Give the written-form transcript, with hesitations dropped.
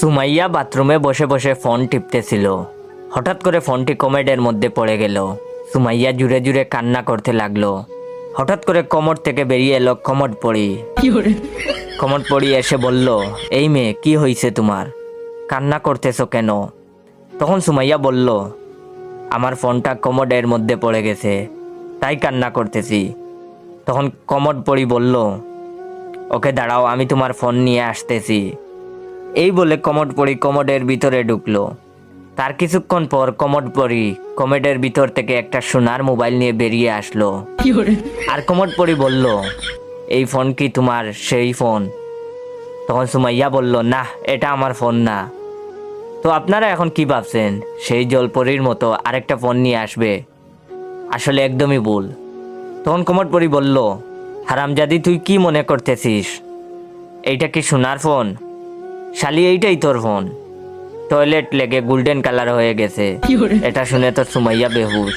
সুমাইয়া বাথরুমে বসে বসে ফোন টিপতেছিল। হঠাৎ করে ফোনটি কমেডের মধ্যে পড়ে গেল। সুমাইয়া জুড়ে জুড়ে কান্না করতে লাগলো। হঠাৎ করে কমোড থেকে বেরিয়ে এলো কমোড পড়ি। কমোড পড়ি এসে বলল, এই মেয়ে, কি হয়েছে তোমার? কান্না করতেছো কেন? তখন সুমাইয়া বলল, আমার ফোনটা কমোডের মধ্যে পড়ে গেছে, তাই কান্না করতেছি। তখন কমোড পড়ি বলল, ওকে দাঁড়াও, আমি তোমার ফোন নিয়ে আসতেছি। এই বলে কমোড পড়ি কমোডের ভিতরে ঢুকলো। তার কিছুক্ষণ পর কমোড পড়ি কমোডের ভিতর থেকে একটা সোনার মোবাইল নিয়ে বেরিয়ে আসলো। আর কমোড পড়ি বলল, এই ফোন কি তোমার সেই ফোন? তখন সুমাইয়া বলল, না, এটা আমার ফোন না। তো আপনারা এখন কি ভাবছেন, সেই জলপরীর মতো আরেকটা ফোন নিয়ে আসবে? আসলে একদমই ভুল। তখন কমোড পড়ি বলল, হারামজাদি, তুই কি মনে করতেছিস? এইটা কি সোনার ফোন? শালি, এইটাই তোর ফোন। টয়লেট লেগে গোল্ডেন কালার হয়ে গেছে। এটা শুনে তো সুমাইয়া বেহুশ।